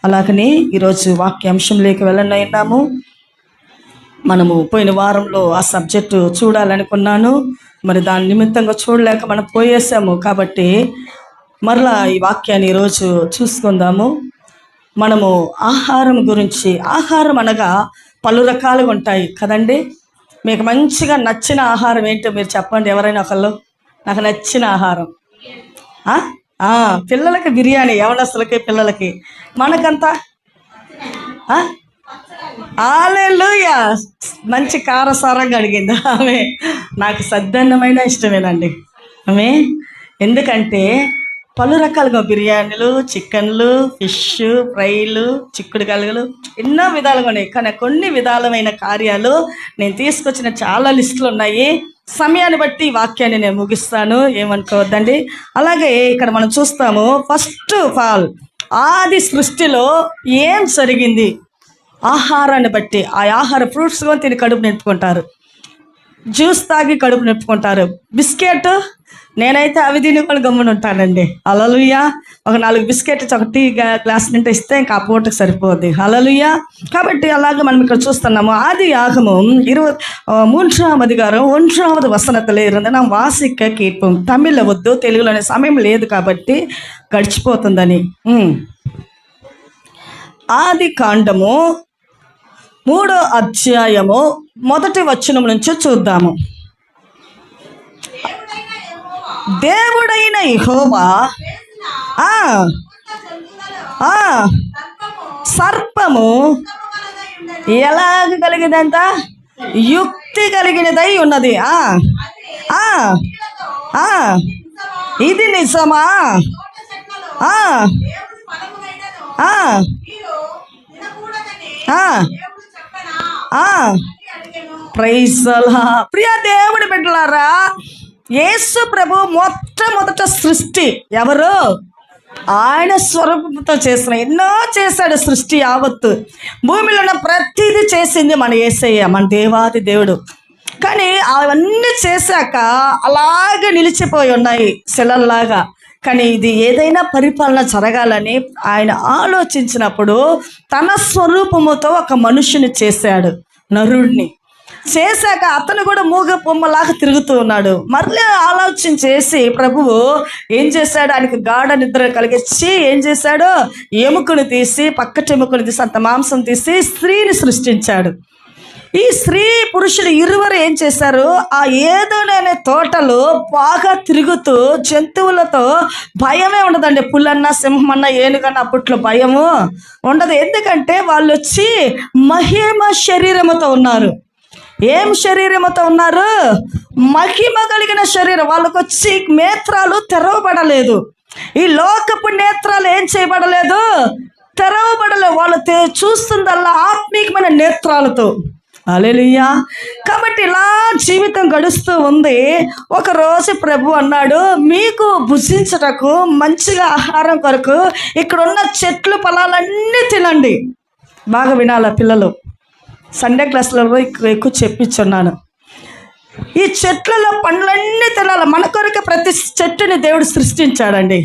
అలాగనే ఈరోజు వాక్యాంశంలోకి వెళ్ళనన్నాము. మనము పోయిన వారంలో ఆ సబ్జెక్టు చూడాలనుకున్నాను, మరి దాని నిమిత్తంగా చూడలేక మనం పోయేసాము. కాబట్టి మరలా ఈ వాక్యాన్ని ఈరోజు చూసుకుందాము. మనము ఆహారం గురించి, ఆహారం అనగా పలు రకాలుగా ఉంటాయి కదండి. మీకు మంచిగా నచ్చిన ఆహారం ఏంటో మీరు చెప్పండి. ఎవరైనా ఒకళ్ళు నాకు నచ్చిన ఆహారం. పిల్లలకి బిర్యానీ, యవనస్తులకి పిల్లలకి. మనకంతా హల్లెలూయా, మంచి కారసారంగా అడిగింది ఆమె. నాకు సద్దన్నమైన ఇష్టమేనండి ఆమె. ఎందుకంటే పలు రకాలుగా బిర్యానీలు, చికెన్లు, ఫిష్ ఫ్రైలు, చిక్కుడు కలుగులు ఎన్నో విధాలుగా ఉన్నాయి. కానీ కొన్ని విధాలమైన కార్యాలు నేను తీసుకొచ్చిన చాలా లిస్టులు ఉన్నాయి. సమయాన్ని బట్టి ఈ వాక్యాన్ని నేను ముగిస్తాను, ఏమనుకోవద్దండి. అలాగే ఇక్కడ మనం చూస్తాము, ఫస్ట్ ఆఫ్ ఆల్ ఆది సృష్టిలో ఏం జరిగింది? ఆహారాన్ని బట్టి, ఆ ఆహార ఫ్రూట్స్ కొని తిని కడుపు నింపుకుంటారు, జ్యూస్ తాగి కడుపు నింపుకుంటారు. బిస్కెట్ నేనైతే అవి తినుకొని గమ్మున ఉంటానండి. హల్లెలూయా. ఒక 4 బిస్కెట్ ఒక టీ గ్లాస్ నింటే ఇస్తే ఇంకా ఆ పూటకు సరిపోద్ది. హల్లెలూయా. కాబట్టి అలాగే మనం ఇక్కడ చూస్తున్నాము. ఆది ఆగమం 23వ అధికారం 1వ వசனத்திலே இருந்து நாம் வாசிக்க கேட்போம். తమిళ వద్దు, తెలుగులోనే సమయం లేదు కాబట్టి గడిచిపోతుందని. ఆది కాండము 3వ అధ్యాయము 1వ వచనం నుంచి చూద్దాము. దేవుడైన యెహోవా సర్పము ఎలాగ కలిగినంత యుక్తి కలిగినదై ఉన్నది. ఇది నిజమా? Praise the lord. ప్రియ దేవుడి బిడ్డలారా, యేసు ప్రభు మొట్టమొదట సృష్టి ఎవరు? ఆయన స్వరూపంతో చేసిన ఎన్నో చేశాడు సృష్టి యావత్తు. భూమిలో ఉన్న ప్రతిదీ చేసింది మన యేసయ్య, మన దేవాది దేవుడు. కానీ అవన్నీ చేశాక అలాగే నిలిచిపోయి ఉన్నాయి శిలల్లాగా. కానీ ఇది ఏదైనా పరిపాలన జరగాలని ఆయన ఆలోచించినప్పుడు తన స్వరూపముతో ఒక మనుషుని చేశాడు, నరుడిని. చేశాక అతను కూడా మూగ బొమ్మలాగా తిరుగుతూ ఉన్నాడు. మళ్ళీ ఆలోచన చేసి ప్రభువు ఏం చేశాడు? ఆయనకు గాఢ నిద్ర కలిగించి ఏం చేశాడు? ఎముకను తీసి, పక్కటి ఎముకను తీసి, అంత మాంసం తీసి స్త్రీని సృష్టించాడు. ఈ స్త్రీ పురుషులు ఇరువురు ఏం చేశారు? ఆ ఏదోనే తోటలో బాగా తిరుగుతూ జంతువులతో భయమే ఉండదండి. పులన్నా, సింహమన్నా, ఏనుగన్నా అప్పట్లో భయము ఉండదు. ఎందుకంటే వాళ్ళు వచ్చి మహిమ శరీరముతో ఉన్నారు. ఏం శరీరముతో ఉన్నారు? మహిమ కలిగిన శరీరం. వాళ్ళకు వచ్చి నేత్రాలు తెరవబడలేదు. ఈ లోకపు నేత్రాలు ఏం చేయబడలేదు? తెరవబడలేదు. వాళ్ళు చూస్తుందల్లా ఆత్మీకమైన నేత్రాలతో. హల్లెలూయా. కాబట్టి ఇలా జీవితం గడుస్తూ ఉంది. ఒకరోజు ప్రభు అన్నాడు, మీకు భుజించటకు మంచిగా ఆహారం కొరకు ఇక్కడున్న చెట్లు పొలాలన్నీ తినండి. బాగా వినాల పిల్లలు, సండే క్లాసులలో ఎక్కువ చెప్పించున్నాను. ఈ చెట్లలో పండ్లన్నీ తినాలి. మన కొరకు ప్రతి చెట్టుని దేవుడు సృష్టించాడండి.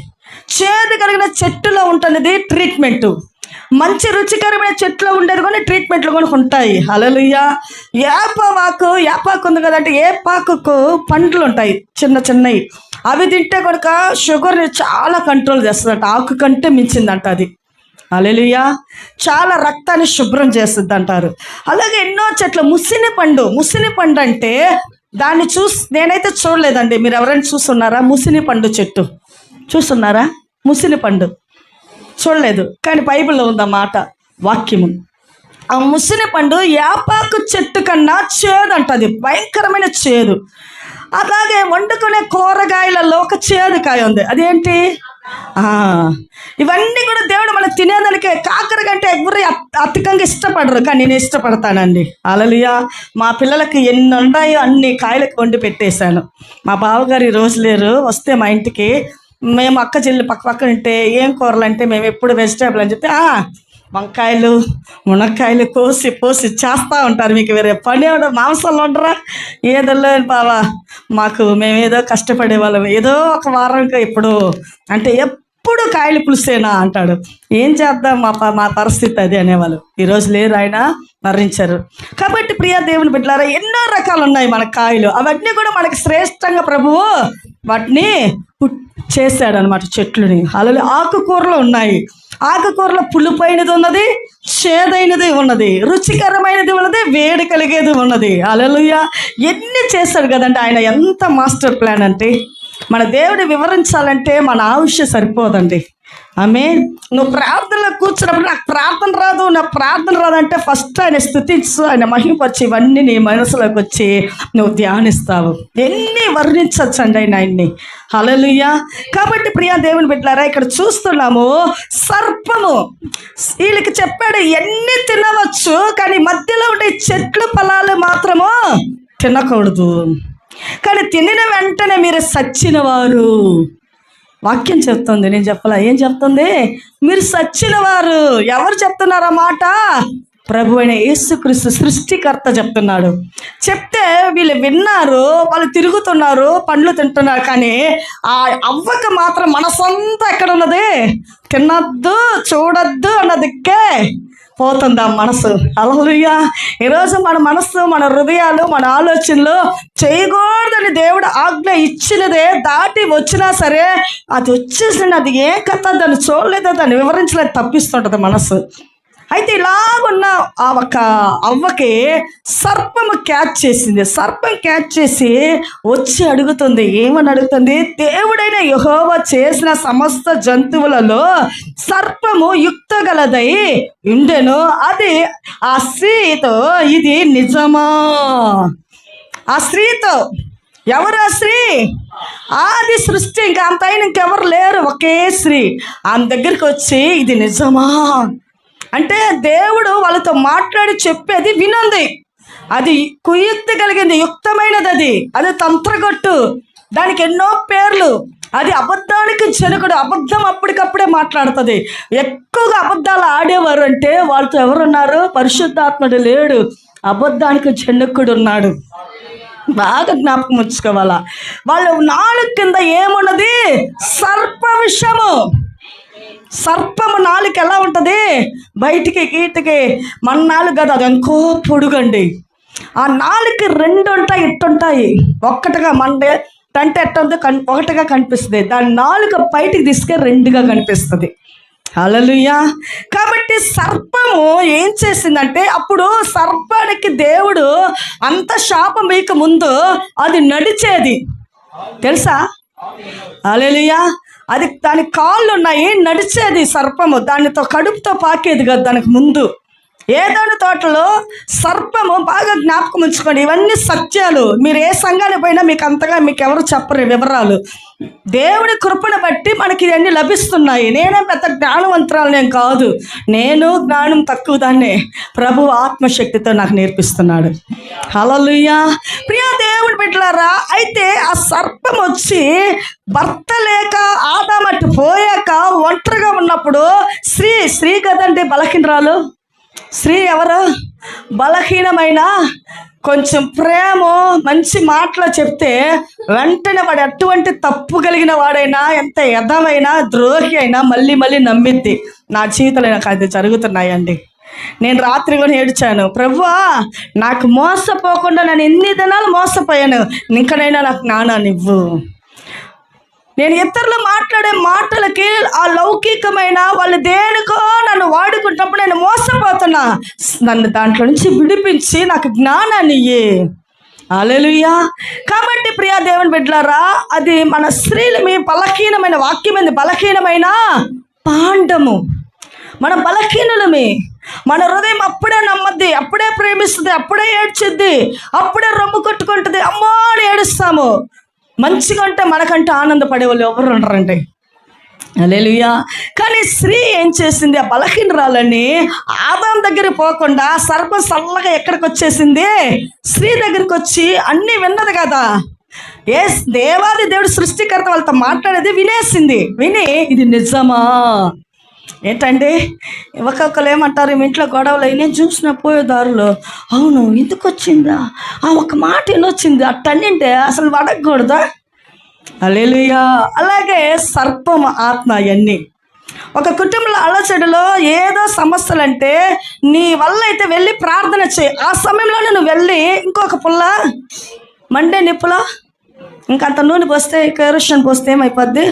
చేదు కలిగిన చెట్టులో ఉంటున్నది ట్రీట్మెంటు. మంచి రుచికరమైన చెట్లు ఉండేది కానీ ట్రీట్మెంట్లు కూడా ఉంటాయి. హల్లెలూయా. యాపాకు ఉంది కదంటే ఏపాకు పండ్లు ఉంటాయి చిన్న చిన్నవి. అవి తింటే కనుక షుగర్ని చాలా కంట్రోల్ చేస్తుందంట. ఆకు కంటే మించిందంట అది. హల్లెలూయా. చాలా రక్తాన్ని శుభ్రం చేస్తుంది అంటారు. అలాగే ఎన్నో చెట్లు. ముసిని పండు అంటే దాన్ని నేనైతే చూడలేదండి. మీరు ఎవరైనా చూస్తున్నారా? ముసిని పండు చెట్టు చూస్తున్నారా? ముసిని పండు చూడలేదు, కానీ బైబిల్లో ఉందన్నమాట వాక్యము. ఆ ముసిని పండు యాపాకు చెట్టు కన్నా చేదు అంటది, భయంకరమైన చేదు. అలాగే వండుకునే కూరగాయలలో ఒక చేదుకాయ ఉంది. అదేంటి? ఇవన్నీ కూడా దేవుడు మనం తినేదానికే. కాకర కంటే ఎవరు అధికంగా ఇష్టపడరు, కానీ నేను ఇష్టపడతానండి. హల్లెలూయా. మా పిల్లలకి ఎన్ని ఉన్నాయో అన్ని కాయలకు వండి పెట్టేశాను. మా బావగారు ఈ రోజు లేరు, వస్తే మా ఇంటికి మేము అక్క చెల్లి పక్క ఉంటే ఏం కూరలు అంటే మేము ఎప్పుడు వెజిటేబుల్ అని చెప్పి వంకాయలు మునక్కాయలు పోసి చేస్తూ ఉంటారు. మీకు వేరే పని మాంసాలు ఉండరా? ఏదో బావా, మాకు మేమేదో కష్టపడే వాళ్ళం, ఏదో ఒక వారంగా ఇప్పుడు అంటే ఎప్పుడు కాయలు పులిసేనా అంటాడు. ఏం చేద్దాం, మా పరిస్థితి అది అనేవాళ్ళు. ఈరోజు లేరు, ఆయన మరణించారు. కాబట్టి ప్రియ దేవుని బిడ్డలారా, ఎన్నో రకాలు ఉన్నాయి మన కాయలు. అవన్నీ కూడా మనకి శ్రేష్టంగా ప్రభువు వాటిని చేశాడు అనమాట, చెట్లుని. అలాగే ఆకుకూరలు ఉన్నాయి. ఆకుకూరలో పులుపైనది ఉన్నది, చేదైనది ఉన్నది, రుచికరమైనది ఉన్నది, వేడి కలిగేది ఉన్నది. హల్లెలూయా. ఎన్ని చేశాడు కదండి ఆయన. ఎంత మాస్టర్ ప్లాన్ అంటే, మన దేవుడు వివరించాలంటే మన ఆయుష్య సరిపోదండి. ఆమేన్. నువ్వు ప్రార్థనలో కూర్చున్నప్పుడు నాకు ప్రార్థన రాదంటే ఫస్ట్ ఆయన స్తుతించు, ఆయన మహిమపరిచి ఇవన్నీ నీ మనసులోకి వచ్చి నువ్వు ధ్యానిస్తావు. ఎన్ని వర్ణించచ్చండి ఆయన్ని. హల్లెలూయా. కాబట్టి ప్రియా దేవుని బిడ్డలారా, ఇక్కడ చూస్తున్నాము సర్పము వీళ్ళకి చెప్పాడు ఎన్ని తినవచ్చు, కానీ మధ్యలో ఉండే చెట్లు ఫలాలు మాత్రము తినకూడదు. కానీ తినిన వెంటనే మీరు సచ్చిన వారు. వాక్యం చెప్తుంది, నేను చెప్పలా. ఏం చెప్తుంది? మీరు సచ్చిన వారు. ఎవరు చెప్తున్నారు ఆ మాట? ప్రభు అయిన యేసుక్రీస్తు సృష్టికర్త చెప్తున్నాడు. చెప్తే వీళ్ళు విన్నారు, వాళ్ళు తిరుగుతున్నారు, పండ్లు తింటున్నారు. కానీ ఆ అవ్వక మాత్రం మనసంతా ఎక్కడ ఉన్నది? తినద్దు, చూడద్దు అన్నదిక్కే పోతుంది ఆ మనసు. హల్లెలూయా. ఈరోజు మన మనస్సు, మన హృదయాలు, మన ఆలోచనలు చేయకూడదని దేవుడు ఆజ్ఞ ఇచ్చినదే దాటి వచ్చినా సరే అది వచ్చేసింది. అది ఏ కథ, దాన్ని చూడలేదో, దాన్ని వివరించలేదు, తప్పిస్తుంటుంది మనసు. అయితే ఇలాగున్న ఆ ఒక అవ్వకి సర్పము క్యాచ్ చేసింది. సర్పం క్యాచ్ చేసి వచ్చి అడుగుతుంది. ఏమని అడుగుతుంది? దేవుడైన యెహోవా చేసిన సమస్త జంతువులలో సర్పము యుక్త గలదై ఉండెను, అది ఆ స్త్రీతో ఇది నిజమా? ఆ స్త్రీతో, ఎవరు ఆ స్త్రీ? ఆది సృష్టి, ఇంకా అంత అయిన ఇంకెవరు లేరు, ఒకే స్త్రీ. ఆమె దగ్గరికి వచ్చి ఇది నిజమా అంటే దేవుడు వాళ్ళతో మాట్లాడి చెప్పేది వినంది. అది కుయుక్తి కలిగింది, యుక్తమైనది. అది తంత్రగొట్టు, దానికి ఎన్నో పేర్లు. అది అబద్ధానికి జనకుడు. అబద్ధం అప్పటికప్పుడే మాట్లాడుతుంది. ఎక్కువగా అబద్ధాలు ఆడేవారు అంటే వాళ్ళతో ఎవరున్నారు? పరిశుద్ధాత్ముడు లేడు, అబద్ధానికి జనకుడు ఉన్నాడు. బాగా జ్ఞాపకం ఉంచుకోవాలా. వాళ్ళు నాలుగు కింద ఏమున్నది? సర్ప విషము. సర్పము నాలుక ఎలా ఉంటుంది? బయటికి గీటికి మన నాలుగు కదా, అది ఇంకో పొడుగండి. ఆ నాలుగు రెండు ఉంటాయి, ఇట్టుంటాయి. ఒక్కటిగా మండే అంటే ఎట్టుంది, ఒకటిగా కనిపిస్తుంది. దాని నాలుక బయటికి తీసుకే రెండుగా కనిపిస్తుంది. హల్లెలూయా. కాబట్టి సర్పము ఏం చేసిందంటే, అప్పుడు సర్పానికి దేవుడు అంత శాపం వేయక ముందు అది నడిచేది తెలుసా? హల్లెలూయా. అది దాని కాళ్ళు ఉన్నాయి, నడిచేది సర్పము. దానితో కడుపుతో పాకేది కదా దానికి ముందు. ఏదైనా తోటలో సర్పము, బాగా జ్ఞాపకం ఉంచుకోండి, ఇవన్నీ సత్యాలు. మీరు ఏ సంఘానికి పోయినా మీకు అంతగా మీకు ఎవరు చెప్పరు వివరాలు. దేవుని కృపను బట్టి మనకి ఇవన్నీ లభిస్తున్నాయి. నేనే పెద్ద జ్ఞానవంతురాలు కాదు, నేను జ్ఞానం తక్కువ దాన్నే. ప్రభు ఆత్మశక్తితో నాకు నేర్పిస్తున్నాడు. హల్లెలూయా. ప్రియ దేవుని బిడ్డలారా, అయితే ఆ సర్పం వచ్చి భర్త లేక ఆదామట్టు పోయాక ఒంటరిగా ఉన్నప్పుడు స్త్రీ కదండి బలహీనరాలు. స్త్రీ ఎవరు? బలహీనమైన కొంచెం ప్రేమ మంచి మాటలు చెప్తే వెంటనే వాడు ఎటువంటి తప్పు కలిగిన వాడైనా, ఎంత యథమైనా, ద్రోహి అయినా మళ్ళీ నమ్మిద్ది. నా జీవితంలో నాకు అది జరుగుతున్నాయండి. నేను రాత్రి కూడా ఏడ్చాను, ప్రభువా నాకు మోసపోకుండా నేను ఎన్ని దినాలు మోసపోయాను, ఇంకనైనా నాకు జ్ఞానాన్ని ఇవ్వు. నేను ఇతరులు మాట్లాడే మాటలకి ఆ లౌకికమైన వాళ్ళు దేనికో నన్ను వాడుకుంటున్నప్పుడు నేను మోసపోతున్నా. నన్ను దాంట్లో నుంచి విడిపించి నాకు జ్ఞానాన్ని ఇయ్యి. హల్లెలూయా. కాబట్టి ప్రియా దేవుని బిడ్డలారా, అది మన స్త్రీలమి బలహీనమైన వాక్యం ఏంది? బలహీనమైన పాండము. మన బలహీనులమి. మన హృదయం అప్పుడే నమ్మద్ది, అప్పుడే ప్రేమిస్తుంది, అప్పుడే ఏడ్చిద్ది, అప్పుడే రొమ్ము కొట్టుకుంటుంది, అమ్మో అని ఏడుస్తాము. మంచిగా ఉంటే మనకంటే ఆనందపడే వాళ్ళు ఎవరు ఉండరండి. హల్లెలూయా. కానీ స్త్రీ ఏం చేసింది? ఆ బలహీనరాలని ఆదాం దగ్గరికి పోకుండా సర్పం సల్లగా ఎక్కడికి వచ్చేసింది? స్త్రీ దగ్గరికి వచ్చి అన్నీ విన్నది కదా. ఏ దేవాది దేవుడు సృష్టికర్త వాళ్ళతో మాట్లాడేది వినేసింది. విని ఇది నిజమా ఏంటండి? ఒక్కొక్కరు ఏమంటారు, మీ ఇంట్లో గొడవలు నేను చూసిన పోయే దారిలో, అవును ఎందుకు వచ్చిందా, ఆ ఒక మాట ఏనొచ్చింది, అట్టన్నింటే అసలు అడగకూడదా? హల్లెలూయా. అలాగే సర్పం ఆత్మ అవన్నీ ఒక కుటుంబంలో అలచడిలో ఏదో సమస్యలు అంటే నీ వల్ల అయితే వెళ్ళి ప్రార్థన చేయి. ఆ సమయంలోనే నువ్వు వెళ్ళి ఇంకొక పుల్ల మండే నిప్పులా ఇంకంత నూనె పోస్తే కెరోసిన్ పోస్తే ఏమైపోద్ది,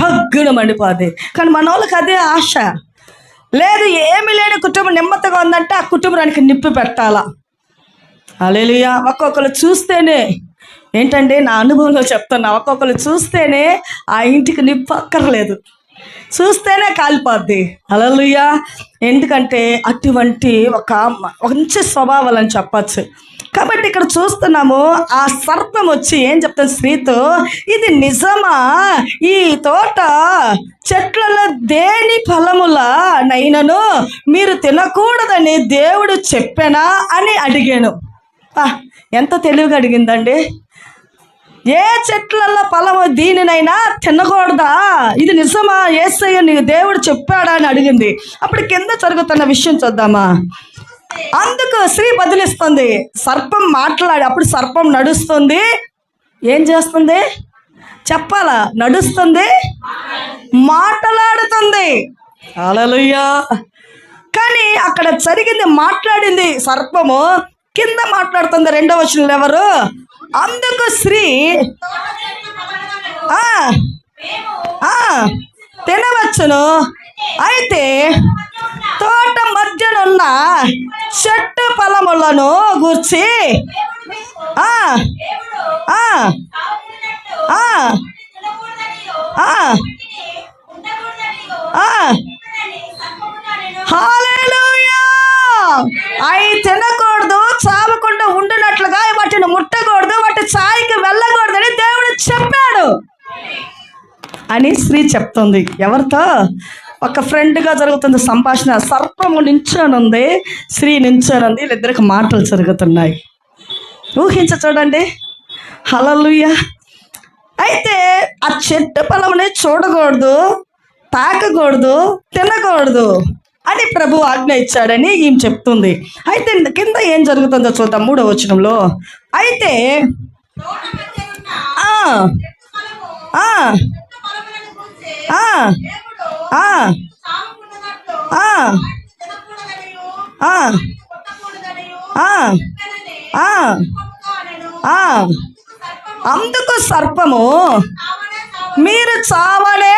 దగ్గున మండిపోద్ది. కానీ మన వాళ్ళకి అదే ఆశ లేదు. ఏమీ లేని కుటుంబం నెమ్మదిగా ఉందంటే ఆ కుటుంబానికి నిప్పు పెట్టాలా. హల్లెలూయా. ఒక్కొక్కరు చూస్తేనే ఏంటంటే నా అనుభవంలో చెప్తున్నా, ఒక్కొక్కరు చూస్తేనే ఆ ఇంటికి నిప్పు అక్కర్లేదు, చూస్తేనే కాలిపోద్ది. హల్లెలూయా. ఎందుకంటే అటువంటి ఒక మంచి స్వభావాలని చెప్పచ్చు. కాబట్టి ఇక్కడ చూస్తున్నాము ఆ సర్పం వచ్చి ఏం చెప్తాను స్త్రీతో, ఇది నిజమా, ఈ తోట చెట్లలో దేని ఫలముల నైనను మీరు తినకూడదని దేవుడు చెప్పానా అని అడిగాను. ఎంత తెలివిగా అడిగిందండి. ఏ చెట్లలో ఫలము దీనినైనా తినకూడదా, ఇది నిజమా, యేసయ్య నీకు దేవుడు చెప్పాడా అని అడిగింది. అప్పుడు కింద జరుగుతున్న విషయం చూద్దామా. అందుకు స్త్రీ బదిలిస్తుంది. సర్పం మాట్లాడి అప్పుడు సర్పం నడుస్తుంది. ఏం చేస్తుంది చెప్పాలా, నడుస్తుంది, మాట్లాడుతుంది. హల్లెలూయా. కానీ అక్కడ జరిగింది మాట్లాడింది సర్పము, కింద మాట్లాడుతుంది. 2వ వచనంలో ఎవరు, అందుకు స్త్రీ తినవచ్చును, అయితే తోట మధ్యనున్న చెట్టు ఫలములను గూర్చి హల్లెలూయా. అవి తినకూడదు, చావకుండా ఉండినట్లుగా వాటిని ముట్టకూడదు, వాటి ఛాయకి వెళ్ళకూడదని దేవుడు చెప్పాడు అని స్త్రీ చెప్తుంది. ఎవరితో, ఒక ఫ్రెండ్గా జరుగుతుంది సంభాషణ. సర్పము నించోనుంది, స్త్రీ నించోనుంది, వీళ్ళిద్దరికి మాటలు జరుగుతున్నాయి. ఊహించ చూడండి. హల్లెలూయా. అయితే ఆ చెట్టు ఫలముని చూడకూడదు, తాకకూడదు, తినకూడదు అని ప్రభు ఆజ్ఞ ఇచ్చాడని ఈమె చెప్తుంది. అయితే కింద ఏం జరుగుతుందో చూద్దాం 3వ వచనంలో. అయితే అందుకు సర్పము మీరు చావనే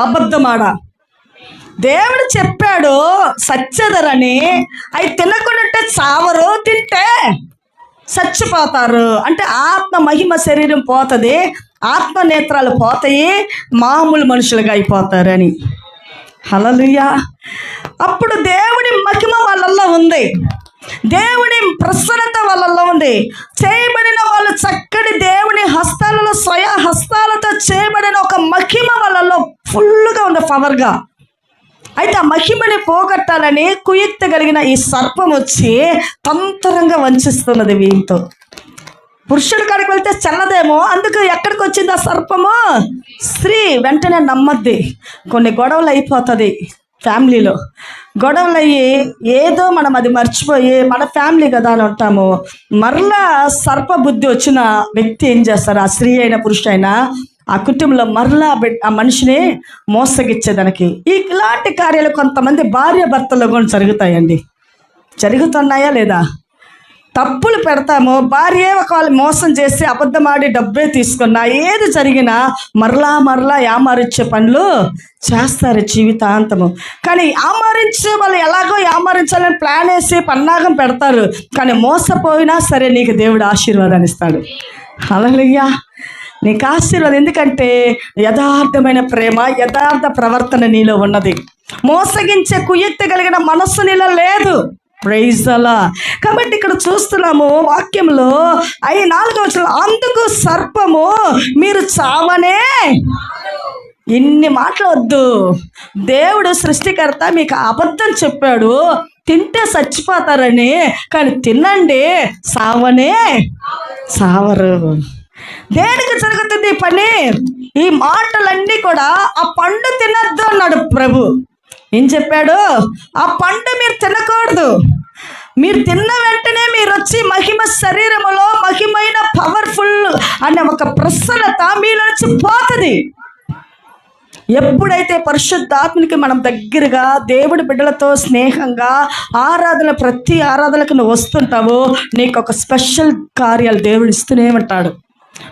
అబద్ధమాడ, దేవుడు చెప్పాడు సత్యధరని, అవి తినకుండా చావరు, తింటే చచ్చిపోతారు. అంటే ఆత్మ మహిమ శరీరం పోతుంది, ఆత్మ నేత్రాలు పోతాయి, మామూలు మనుషులుగా అయిపోతారని. హల్లెలూయా. అప్పుడు దేవుడి మహిమ వాళ్ళల్లో ఉంది, దేవుని ప్రసన్నత వాళ్ళల్లో ఉంది. చేయబడిన వాళ్ళు చక్కటి దేవుని హస్తాలలో స్వయ హస్తాలతో చేయబడిన ఒక మహిమ వాళ్ళల్లో ఫుల్గా ఉంది, పవర్గా. అయితే ఆ మహిమని పోగొట్టాలని కుయుక్తి కలిగిన ఈ సర్పం వచ్చి తంతరంగా వంచిస్తున్నది వీంతో. పురుషుడి కాడికి వెళ్తే చల్లదేమో, అందుకు ఎక్కడికి వచ్చింది ఆ సర్పము, స్త్రీ. వెంటనే నమ్మద్ది. కొన్ని గొడవలు అయిపోతుంది ఫ్యామిలీలో, గొడవలు అయ్యి ఏదో మనం అది మర్చిపోయి మన ఫ్యామిలీ కదా అని ఉంటాము. మరలా సర్ప బుద్ధి వచ్చిన వ్యక్తి ఏం చేస్తారు, ఆ స్త్రీ అయినా పురుషుడైనా ఆ కుటుంబంలో మరలా ఆ మనిషిని మోసగిచ్చేదానికి. ఇలాంటి కార్యాలు కొంతమంది భార్య భర్తల్లో కూడా జరుగుతాయండి. జరుగుతున్నాయా లేదా? తప్పులు పెడతాము, భార్య ఒకవేళ మోసం చేసి అబద్ధమాడి డబ్బే తీసుకున్నా, ఏది జరిగినా మరలా యామారించే పనులు చేస్తారు జీవితాంతము. కానీ యామారించే వాళ్ళు ఎలాగో యామారించాలని ప్లాన్ వేసి పన్నాగం పెడతారు. కానీ మోసపోయినా సరే నీకు దేవుడు ఆశీర్వాదాన్ని ఇస్తాడు. హల్లెలూయా. నీకు ఆశీర్వాదం, ఎందుకంటే యథార్థమైన ప్రేమ, యథార్థ ప్రవర్తన నీలో ఉన్నది. మోసగించే కుయుక్తి కలిగిన మనస్సు నీలో లేదు. ప్రైజ్ అలా. కాబట్టి ఇక్కడ చూస్తున్నాము వాక్యంలో 4వ వచనం, అందుకు సర్పము మీరు చావనే. ఇన్ని మాటలు వద్దు. దేవుడు సృష్టికర్త మీకు అబద్ధం చెప్పాడు, తింటే చచ్చిపోతారని. కానీ తినండి, సావనే సావరు. దేనికి జరుగుతుంది ఈ పని? ఈ మాటలన్నీ కూడా ఆ పండు తినద్దు అన్నాడు ప్రభు. ఏం చెప్పాడు? ఆ పండు మీరు తినకూడదు. మీరు తిన్న వెంటనే మీరు వచ్చి మహిమ శరీరములో మహిమైన పవర్ఫుల్ అనే ఒక ప్రసన్నత మీలో నుంచి పోతుంది. ఎప్పుడైతే పరిశుద్ధాత్మనికి మనం దగ్గరగా దేవుడి బిడ్డలతో స్నేహంగా ప్రతి ఆరాధనకు నువ్వు వస్తుంటావో నీకు ఒక స్పెషల్ కార్యాలు దేవుడు ఇస్తూనే ఉంటాడు.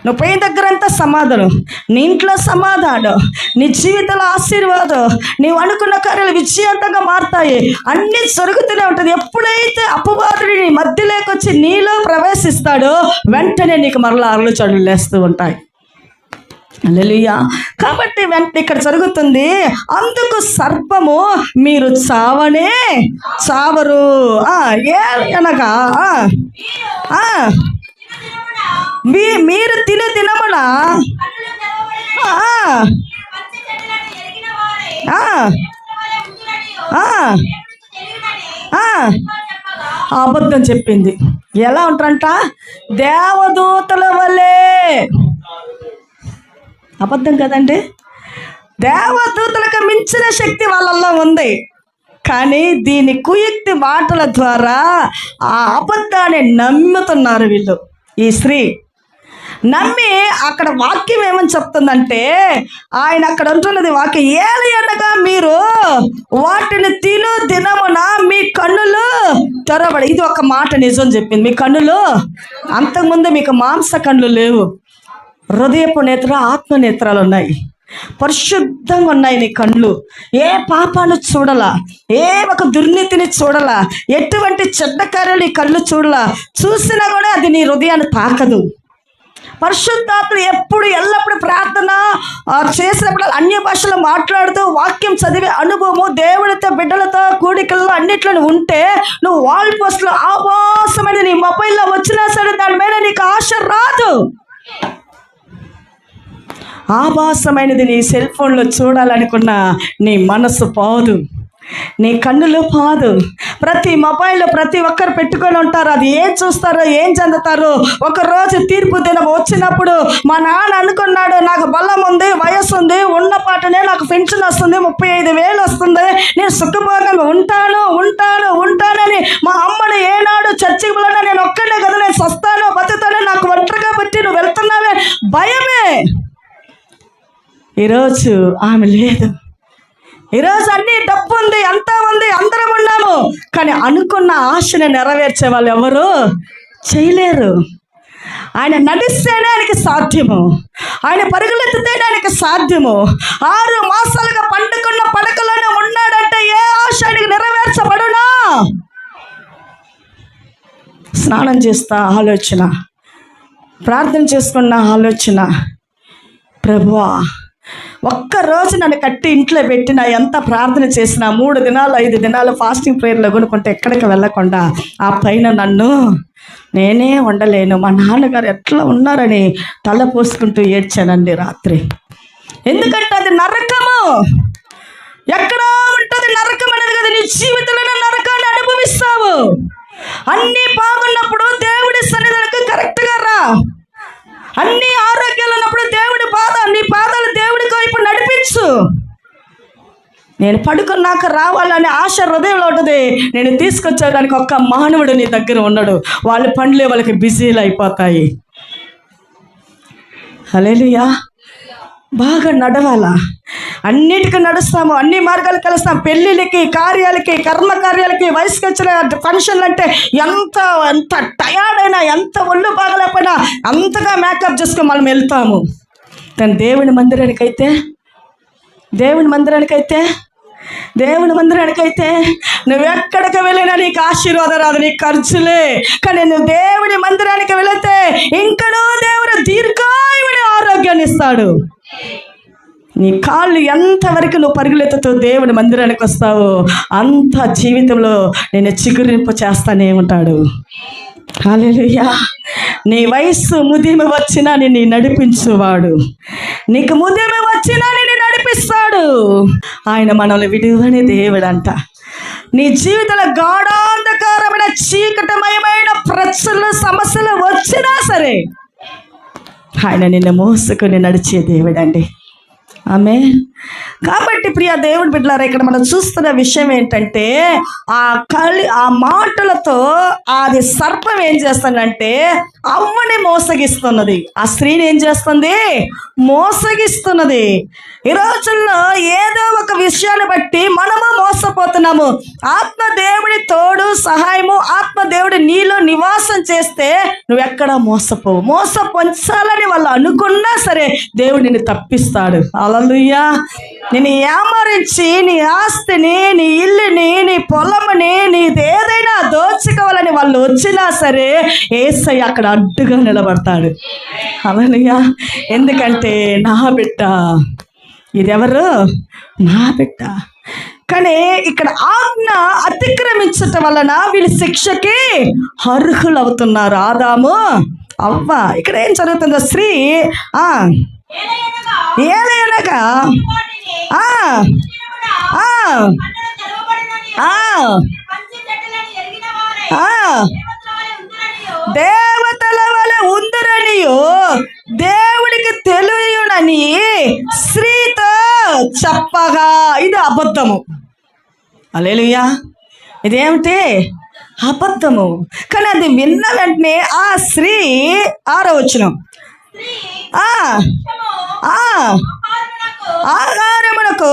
నువ్వు పోయిన దగ్గరంతా సమాధానం, నీ ఇంట్లో సమాధానం, నీ జీవితంలో ఆశీర్వాదం, నీవు అనుకున్న కార్యాలు విజయవంతంగా మారుతాయి, అన్నీ జరుగుతూనే ఉంటుంది. ఎప్పుడైతే అపవాదుడు నీ మధ్యలోకి వచ్చి నీలో ప్రవేశిస్తాడో వెంటనే నీకు మరలా ఆలోచనలు లేస్తూ ఉంటాయి. హల్లెలూయా. కాబట్టి ఇక్కడ జరుగుతుంది, అందుకు సర్పము మీరు చావనే చావరు అనగా మీరు తినే దినమున అబద్ధం చెప్పింది. ఎలా ఉంటారంట? దేవదూతల వలె. అబద్ధం కదండి, దేవదూతలకు మించిన శక్తి వాళ్ళల్లో ఉంది. కానీ దీని కుయుక్తి మాటల ద్వారా ఆ అబద్ధాన్ని నమ్ముతున్నారు వీళ్ళు. ఈ స్త్రీ నమ్మి అక్కడ వాక్యం ఏమని చెప్తుందంటే, ఆయన అక్కడ ఉంటున్నది వాక్యం, ఏలి అనగా మీరు వాటిని తిను దినమున మీ కన్నులు తెరవబడి. ఇది ఒక మాట నిజం చెప్పింది. మీ కన్నులు, అంతకుముందు మీకు మాంస కన్నులు లేవు, హృదయపు నేత్ర ఆత్మ నేత్రాలు ఉన్నాయి, పరిశుద్ధంగా ఉన్నాయి నీ కళ్ళు. ఏ పాపాలు చూడలా, ఏ ఒక దుర్నీతిని చూడలా, ఎటువంటి చెడ్డ కార్యాలు నీ కళ్ళు చూడలా. చూసినా కూడా అది నీ హృదయాన్ని తాకదు. పరిశుద్ధాత్మ ఎప్పుడు ఎల్లప్పుడు ప్రార్థన చేసినప్పుడు అన్య భాషలో మాట్లాడుతూ వాక్యం చదివే అనుభవము దేవుడితో బిడ్డలతో కూడికల్లో అన్నిట్లో ఉంటే నువ్వు వాల్ పోస్ట్లో ఆవాసమైన నీ మొబైల్లో వచ్చినా సరే దాని మీద నీకు ఆశ రాదు. ఆభాసమైనది నీ సెల్ ఫోన్లో చూడాలనుకున్నా నీ మనసు పోదు, నీ కన్నులు పోదు. ప్రతి మొబైల్లో ప్రతి ఒక్కరు పెట్టుకొని ఉంటారు. అది ఏం చూస్తారో ఏం చెందుతారో. ఒకరోజు తీర్పు దినం వచ్చినప్పుడు మా నాన్న అనుకున్నాడు, నాకు బలం ఉంది, వయస్సు ఉంది, ఉన్న పాటనే నాకు పెన్షన్ వస్తుంది, 35,000 వస్తుంది, నేను సుఖభోగంగా ఉంటానని మా అమ్మని ఏనాడు చర్చికి వెళ్ళినా నేను ఒక్కడే కదా, నేను సస్తానో బతుకుతానో, నాకు ఒంటరిగా పెట్టి నువ్వు వెళ్తున్నావే భయమే. ఈరోజు ఆమె లేదు. ఈరోజు అన్ని డబ్బు ఉంది, అంతా ఉంది, అందరం ఉన్నాము, కానీ అనుకున్న ఆశను నెరవేర్చే వాళ్ళు ఎవరు చేయలేరు. ఆయన నడిస్తేనే ఆయనకి సాధ్యము, ఆయన పరుగులెత్తితేనే ఆయనకి సాధ్యము. 6 మాసాలుగా పండుకున్న పడకలోనే ఉన్నాడంటే ఏ ఆశ ఆయనకి నెరవేర్చబడునా? స్నానం చేస్తా ఆలోచన, ప్రార్థన చేసుకున్న ఆలోచన, ప్రభువా ఒక్కరోజు నన్ను కట్టి ఇంట్లో పెట్టినా, ఎంత ప్రార్థన చేసినా, 3 దినాలు 5 దినాలు ఫాస్టింగ్ ప్రేయర్లు కొనుక్కుంటే ఎక్కడికి వెళ్ళకుండా ఆ పైన నన్ను నేనే ఉండలేను. మా నాన్నగారు ఎట్లా ఉన్నారని తల పోసుకుంటూ ఏడ్చానండి రాత్రి. ఎందుకంటే అది నరకము. ఎక్కడో ఉంటుంది నరకం అనేది కదా. నీ జీవితంలో నరకాన్ని అనుభవిస్తావు. అన్నీ బాగున్నప్పుడు దేవుడి సన్నిధానికి కరెక్ట్గా రా. అన్ని ఆరోగ్యాలు ఉన్నప్పుడు దేవుడి నీ పాదాలు దేవుడికి వైపు నడిపించు. నేను పడుకున్నాక రావాలనే ఆశ హృదయంలో ఉంటుంది. నేను తీసుకొచ్చేదానికి ఒక్క మానవుడు నీ దగ్గర ఉన్నాడు. వాళ్ళ పనులే వాళ్ళకి బిజీలు అయిపోతాయి. హల్లెలూయా. బాగా నడవాలా, అన్నిటికీ నడుస్తాము, అన్ని మార్గాలు కలుస్తాం. పెళ్ళిళ్ళకి, కార్యాలకి, కర్మకార్యాలకి, వయసుకి వచ్చిన ఫంక్షన్లు అంటే ఎంత టయర్డ్ అయినా, ఎంత ఒళ్ళు బాగలేకపోయినా అంతగా మేకప్ చేసుకొని మనం వెళ్తాము. కానీ దేవుని మందిరానికైతే నువ్వు ఎక్కడికి వెళ్ళినా నీకు ఆశీర్వాదం రాదు, నీకు ఖర్చులే. కానీ నువ్వు దేవుని మందిరానికి వెళితే ఇంకనూ దేవుడు దీర్ఘాయువుని ఆరోగ్యాన్ని ఇస్తాడు. నీ కాళ్ళు ఎంతవరకు నువ్వు పరుగులెత్తుతూ దేవుని మందిరానికి వస్తావో అంత జీవితంలో నేను చిగురింపు చేస్తానే ఉంటాడు. హల్లెలూయా. నీ వయస్సు ముదిమి వచ్చినా నిన్ను నడిపించువాడు, నీకు ముదిమి వచ్చినా నిన్ను నడిపిస్తాడు. ఆయన మనల్ని విడువని దేవుడంట. నీ జీవితంలో గాఢాంధకారమైన చీకటమయమైన ప్రశ్నలు సమస్యలు వచ్చినా సరే ఆయన నిన్ను మోసుకొని నడిచే దేవుడండి. ఆమేన్. కాబట్టి ప్రియ దేవుని బిడ్డలారా, ఇక్కడ మనం చూస్తున్న విషయం ఏంటంటే ఆ మాటలతో అది సర్పం ఏం చేస్తుందంటే అవ్వని మోసగిస్తున్నది. ఆ స్త్రీని ఏం చేస్తుంది? మోసగిస్తున్నది. ఈ రోజుల్లో ఏదో ఒక విషయాన్ని బట్టి మనము మోసపోతున్నాము. ఆత్మదేవుడి తోడు సహాయము, ఆత్మదేవుడి నీలో నివాసం చేస్తే నువ్వెక్కడ మోసపోవు. మోసపొంచాలని వాళ్ళు అనుకున్నా సరే దేవుడు నిన్ను తప్పిస్తాడు. హల్లెలూయా. నేను ఏమరించి నీ ఆస్తిని, నీ ఇల్లుని, నీ పొలముని, నీది ఏదైనా దోచుకోవాలని వాళ్ళు వచ్చినా సరే యేసయ్య అక్కడ అడ్డుగా నిలబడతాడు. హల్లెలూయా. ఎందుకంటే నా బిడ్డ, ఇదెవరు? నా బిడ్డ. కానీ ఇక్కడ ఆజ్ఞ అతిక్రమించటం వలన వీళ్ళు శిక్షకి అర్హులు అవుతున్నారు. ఆదాము, అవ్వ. ఇక్కడ ఏం జరుగుతుందో, స్త్రీ ఏలయనగా దేవతల వలె ఉందరనియో దేవుడికి తెలియనని స్త్రీతో చెప్పగా ఇది అబద్ధము. హల్లెలూయా. ఇదేమిటి? అబద్ధము. కానీ అది విన్న వెంటనే ఆ స్త్రీ 6వ వచనం, ఆహారమునకు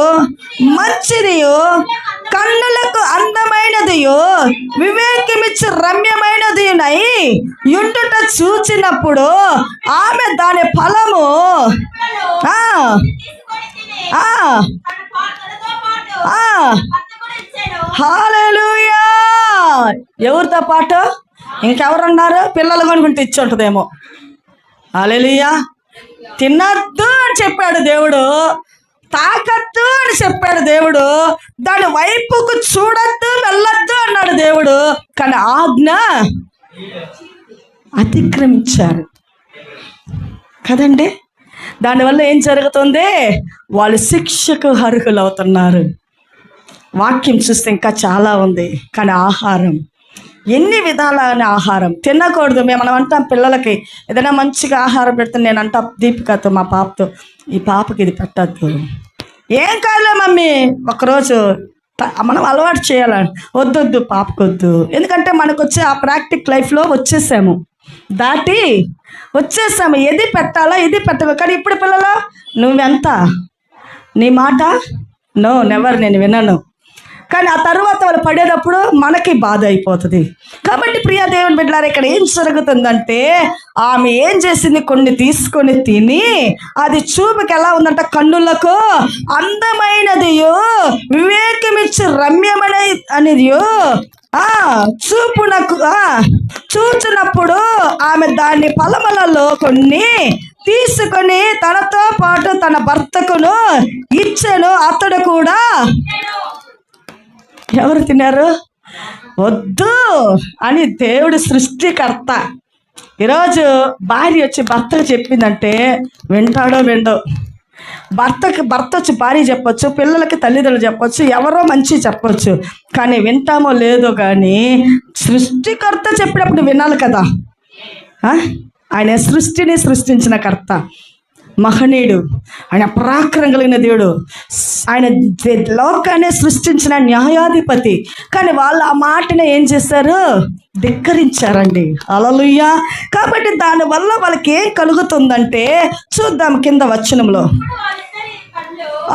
మంచిదియో కన్నులకు అందమైనదియో వివేకమిచ్చి రమ్యమైనదినై యుండుట చూచినప్పుడు ఆమె దాని ఫలము హల్లెలూయా. ఎవరితో పాటు? ఇంకెవరున్నారు? పిల్లలు కొనుక్కుంటే ఇచ్చి ఉంటుందేమో. హల్లెలూయా. తినద్దు అని చెప్పాడు దేవుడు, తాకద్దు అని చెప్పాడు దేవుడు, దాని వైపుకు చూడద్దు వెళ్ళొద్దు అన్నాడు దేవుడు. కానీ ఆజ్ఞ అతిక్రమించారు కదండి. దానివల్ల ఏం జరుగుతుంది? వాళ్ళు శిక్షకు అర్హులు అవుతున్నారు. వాక్యం చూస్తే ఇంకా చాలా ఉంది. కానీ ఆహారం, ఎన్ని విధాలైన ఆహారం తినకూడదు. మనం అంటాం పిల్లలకి ఏదైనా మంచిగా ఆహారం పెడితే, నేను అంటా దీపికతో, మా పాపతో, ఈ పాపకి ఇది పెట్టద్దు. ఏం కాదులే మమ్మీ, ఒకరోజు మనం అలవాటు చేయాలని. వద్దొద్దు, పాపకొద్దు. ఎందుకంటే మనకు వచ్చే ఆ ప్రాక్టిక్ లైఫ్లో వచ్చేసాము, దాటి వచ్చేసాము. ఏది పెట్టాలా, ఇది పెట్టాలి. కానీ ఇప్పుడు పిల్లలు, నువ్వెంత, నీ మాట నో నెవర్, నేను వినను. కానీ ఆ తర్వాత వాళ్ళు పడేటప్పుడు మనకి బాధ అయిపోతుంది. కాబట్టి ప్రియా దేవుని బిడ్డలారా, ఇక్కడ ఏం జరుగుతుందంటే ఆమె ఏం చేసింది? కొన్ని తీసుకొని తిని, అది చూపుకి ఎలా ఉందంట? కన్నులకు అందమైనదియో వివేకమిచ్చి రమ్యమైన అనేదియో చూపునకు చూచినప్పుడు ఆమె దాని ఫలములలో కొన్ని తీసుకొని తనతో పాటు తన భర్తకును ఇచ్చెను. అతడు కూడా. ఎవరు తిన్నారు? వద్దు అని దేవుడు సృష్టికర్త. ఈరోజు భార్య వచ్చి భర్తకు చెప్పిందంటే వింటాడో విండో. భర్త వచ్చి భార్య చెప్పొచ్చు, పిల్లలకి తల్లిదండ్రులు చెప్పొచ్చు, ఎవరో మంచి చెప్పొచ్చు. కానీ వింటామో లేదో, కానీ సృష్టికర్త చెప్పినప్పుడు వినాలి కదా. ఆయన సృష్టిని సృష్టించిన కర్త, మహనీయుడు, ఆయన పరాక్రమం కలిగిన దేవుడు, ఆయన లోకాన్ని సృష్టించిన న్యాయాధిపతి. కానీ వాళ్ళు ఆ మాటని ఏం చేశారు? ధిక్కరించారండి. హల్లెలూయా. కాబట్టి దానివల్ల వాళ్ళకి ఏం కలుగుతుందంటే చూద్దాం కింద వచనంలో.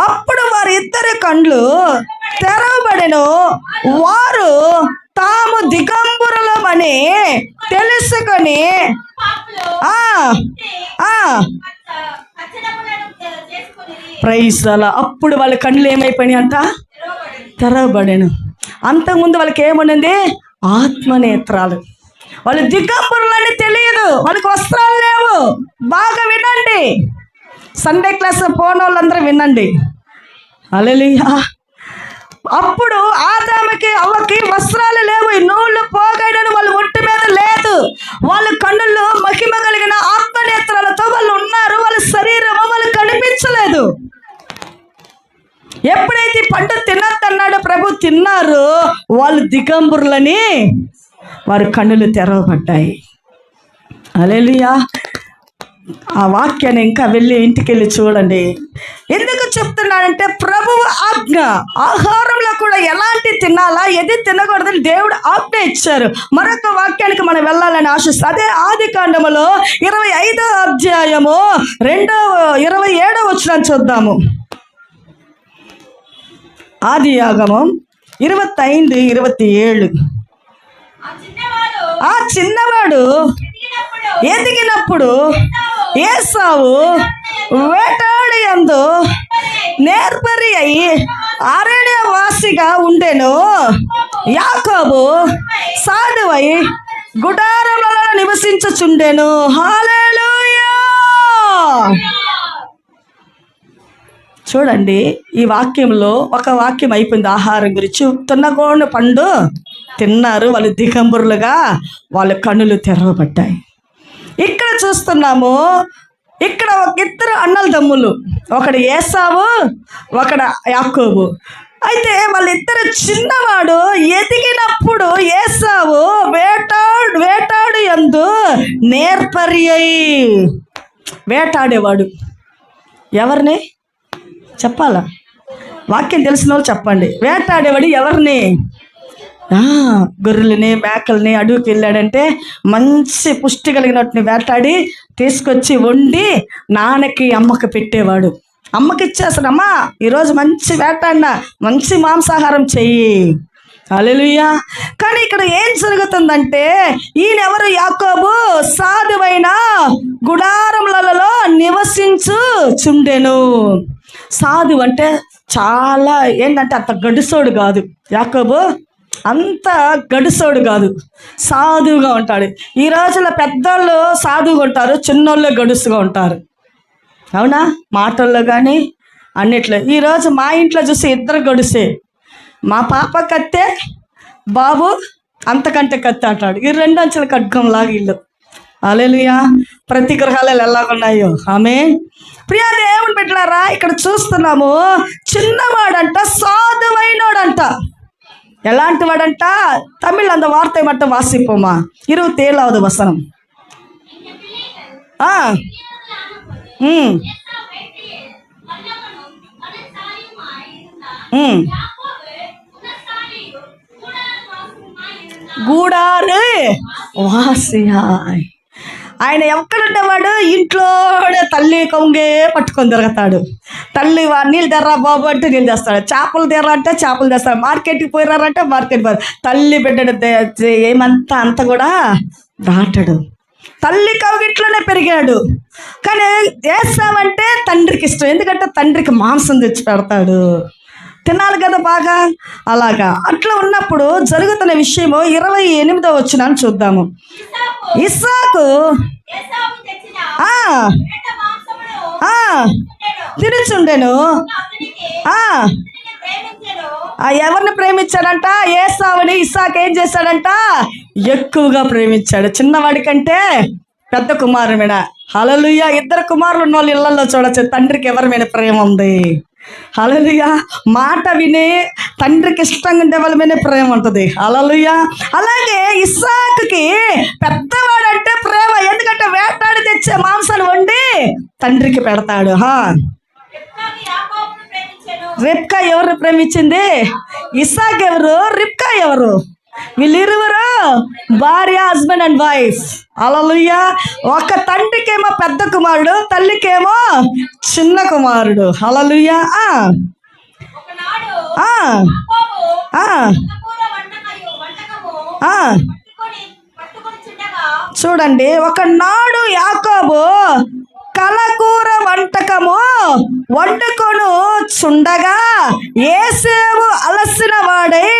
అప్పుడు వారిద్దరి కండ్లు తెరవబడెను, వారు తాము దిగంబరులమని తెలుసుకొని ప్రైజ్ అలా. అప్పుడు వాళ్ళ కళ్ళు ఏమైపోయినాయి అంట? తెరవబడెను. అంతకుముందు వాళ్ళకి ఏమనుంది? ఆత్మనేత్రాలు. వాళ్ళు దిగంబరులని తెలియదు, వాళ్ళకి వస్త్రాలు లేవు. బాగా వినండి, సండే క్లాస్ పోని వాళ్ళందరూ వినండి. హల్లెలూయా. అప్పుడు ఆదాముకి అవ్వకి వస్త్రాలు లేవు, నూళ్ళు పోగైనను వాళ్ళ ఒంటి మీద లేదు. వాళ్ళ కన్నుల్లో మహిమ కలిగిన ఆత్మనేత్రాలతో వాళ్ళు ఉన్నారు. వాళ్ళ శరీరము వాళ్ళు కనిపించలేదు. ఎప్పుడైతే పండు తినద్దన్నాడో ప్రభు, తిన్నారు. వాళ్ళు దిగంబరులని వారి కన్నులు తెరవబడ్డాయి. హల్లెలూయా. ఆ వాక్యాన్ని ఇంకా ఇంటికి వెళ్ళి చూడండి. ఎందుకు చెప్తున్నానంటే ప్రభువు ఆజ్ఞ, ఆహారంలో కూడా ఎలాంటి తినాలా, ఏది తినకూడదని దేవుడు ఆజ్ఞ ఇచ్చారు. మరొక వాక్యానికి మనం వెళ్ళాలని ఆశిస్తాం. అదే ఆదికాండములో 25వ అధ్యాయము 27వ వచనం చూద్దాము. ఆదియాగమం 25:27. ఆ చిన్నవాడు ఎదిగినప్పుడు ఏసావు వేటాడియందు నేర్పరి అయి అరణ్యవాసిగా ఉండెను. యాకోబు సాధువై గుడారములలో నివసించుచుండెను. హల్లెలూయా. చూడండి, ఈ వాక్యంలో ఒక వాక్యం అయిపోయింది ఆహారం గురించి. తున్నగోను పండు తిన్నారు, వాళ్ళు దిగంబరులుగా వాళ్ళ కన్నులు తెరవబడ్డాయి. ఇక్కడ చూస్తున్నాము, ఇక్కడ ఇద్దరు అన్నల తమ్ములు, ఒకడు ఏసావు, ఒకడు యాకోబు. అయితే వాళ్ళిద్దరు చిన్నవాడు ఎదిగినప్పుడు ఏసావు వేటాడు యందు నేర్పరి అయి వేటాడేవాడు. ఎవరిని చెప్పాలా? వాక్యం తెలిసిన వాళ్ళు చెప్పండి. వేటాడేవాడు ఎవరిని? గొర్రెలని మేకల్ని అడవికి వెళ్ళాడంటే మంచి పుష్టి కలిగినట్టుని వేటాడి తీసుకొచ్చి వండి నాన్నకి అమ్మకి పెట్టేవాడు. అమ్మకి ఇచ్చేస్తాడు, అమ్మా ఈరోజు మంచి వేటాడినా, మంచి మాంసాహారం చెయ్యి. హల్లెలూయా. కానీ ఇక్కడ ఏం జరుగుతుందంటే, ఈయనెవరు? యాకోబు సాధువైన గుడారములలో నివసించుచుండెను. సాధువు అంటే చాలా ఏంటంటే అంత గడుసోడు కాదు. యాకోబు అంత గడుసోడు కాదు, సాధువుగా ఉంటాడు. ఈ రోజుల్లో పెద్దోళ్ళు సాధువుగా ఉంటారు, చిన్నోళ్ళు గడుసుగా ఉంటారు. అవునా? మాటల్లో కానీ అన్నిట్లో. ఈరోజు మా ఇంట్లో చూసి ఇద్దరు గడుసే. మా పాప కత్తే, బాబు అంతకంటే కత్తే అంటాడు. ఈ 2 అంచెల ఖడ్గంలాగా ఇల్లు. హల్లెలూయా. ప్రతి గృహాలలో ఎలా ఉన్నాయో. ఆమేన్. ప్రియా దేవుని బిడ్డలారా, ఇక్కడ చూస్తున్నాము, చిన్నవాడంట సాధువైనోడంట. ఎలాంటి వాడంట? తమిళ్ అంత వార్త ఏమంట వాసిపోమా 27వ వచనం. గూడారు వాసియాయ్. ఆయన ఎక్కడుండేవాడు? ఇంట్లోనే తల్లి కొంగే పట్టుకొని తిరుగుతాడు. తల్లి నీళ్ళు తెర్రా బాబు అంటే నీళ్ళు తెస్తాడు, చేపలు తెర్రా అంటే చేపలు తెస్తాడు, మార్కెట్కి పోయినారంటే మార్కెట్ పోయారు. తల్లి బిడ్డడు ఏమంతా అంత కూడా దాటడు. తల్లి కౌగిట్లోనే పెరిగాడు. కానీ ఏసావంటే తండ్రికి ఇష్టం, ఎందుకంటే తండ్రికి మాంసం తెచ్చి పెడతాడు, తినాలి కదా బాగా. అలాగా అట్లా ఉన్నప్పుడు జరుగుతున్న విషయము 28వ వచనాన్ని చూద్దాము. ఇస్సాకు తిరుచుండెను. ఎవరిని ప్రేమించాడంట? ఏసావుని. ఇస్సాకు ఏం చేశాడంట? ఎక్కువగా ప్రేమించాడు. చిన్నవాడి కంటే పెద్ద కుమారు మీద. హల్లెలూయా. 2 కుమారులు ఉన్న వాళ్ళు ఇళ్లలో చూడొచ్చు తండ్రికి ఎవరి మీద ప్రేమ ఉంది. హల్లెలూయా. మాట విని తండ్రికి ఇష్టంగా ఉండే వాళ్ళ మీద ప్రేమ ఉంటుంది. హల్లెలూయా. అలాగే ఇస్సాకుకి పెద్దవాడంటే ప్రేమ, ఎందుకంటే వేటాడి తెచ్చే మాంసాన్ని వండి తండ్రికి పెడతాడు. రిబ్కా ఎవరు ప్రేమించింది? ఇస్సాకు ఎవరు? రిబ్కా ఎవరు? వీళ్ళిరువురు భార్య, హస్బెండ్ అండ్ వైఫ్. హల్లెలూయా. ఒక తండ్రికేమో పెద్ద కుమారుడు, తల్లికేమో చిన్న కుమారుడు. హల్లెలూయా. చూడండి, ఒకనాడు యాకోబు కలకూర వంటకము వండుకొను చుండగా ఏసేవు అలసిన వాడై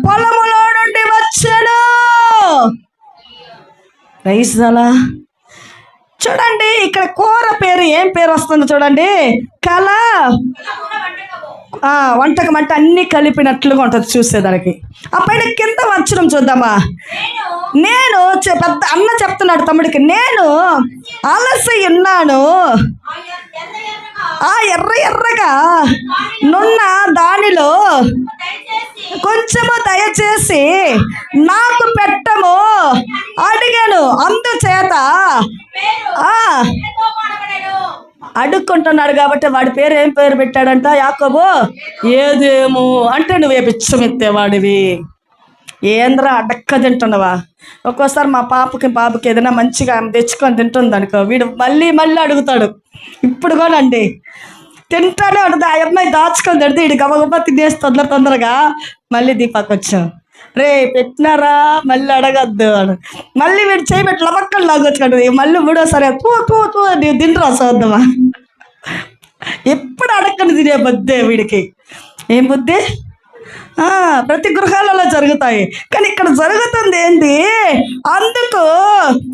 పొలములో నుండి వచ్చాడు. రైసలా. చూడండి, ఇక్కడ కూర పేరు ఏం పేరు వస్తుందో చూడండి. వంటకం అంటే అన్ని కలిపినట్లుగా ఉంటుంది చూసేదానికి. ఆ పైన కింద వచనం చూద్దామా. నేను పెద్ద అన్న చెప్తున్నాడు తమ్ముడికి, నేను అలసి ఉన్నాను, ఆ ఎర్రగా నున్న దానిలో కొంచెము దయచేసి నాకు పెట్టము అడిగాను. అందుచేత అడుక్కుంటున్నాడు కాబట్టి వాడి పేరు ఏం పేరు పెట్టాడంట యాకోబు? ఏదేమో. అంటే నువ్వే పిచ్చమెత్తేవాడివి. ఏంద్రా అడక్క తింటున్నావా? ఒక్కోసారి మా బాబుకి ఏదైనా మంచిగా తెచ్చుకొని తింటుంది అనుకో, వీడు మళ్ళీ మళ్ళీ అడుగుతాడు. ఇప్పుడు కూడా అండి తింటానే ఉంటుంది. ఆ అమ్మాయి దాచుకొని తిడితే వీడు గబగబా తినేసి తొందరగా మళ్ళీ దీపాకి వచ్చాం, రే పెట్టినారా మళ్ళీ అడగద్దు అని మళ్ళీ వీడు చేయబెట్టి లబక్కలు లాగొచ్చుకుంటుంది. మళ్ళీ మూడోసారి తూ నీవు తింటరా సోద్దమా. ఎప్పుడు అడక్కని తినే బుద్ధే వీడికి. ఏం బుద్ధి? ప్రతి గృహాలలో జరుగుతాయి, కానీ ఇక్కడ జరుగుతుంది ఏంటి? అందుకు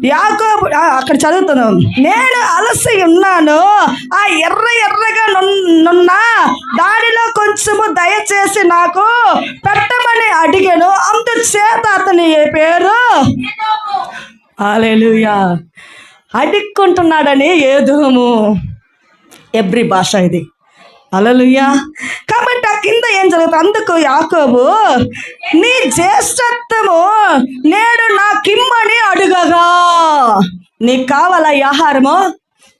యాకోబు అక్కడ చదువుతున్నాం, నేను అలసి ఉన్నాను, ఆ ఎర్రగా నున్న దానిలో కొంచెము దయచేసి నాకు పెట్టమని అడిగాను, అందుచేత అతని పేరు హల్లెలూయా. అడుక్కుంటున్నాడని ఏదోము ఎబ్రి భాష ఇది. హల్లెలూయా. కాబట్టి ఆ కింద ఏం జరుగుతుంది? అందుకు యాకోబు నీ జ్యేష్ఠత్వము నేడు నాకిమ్మని అడుగగా. నీకు కావాలా ఈ ఆహారము?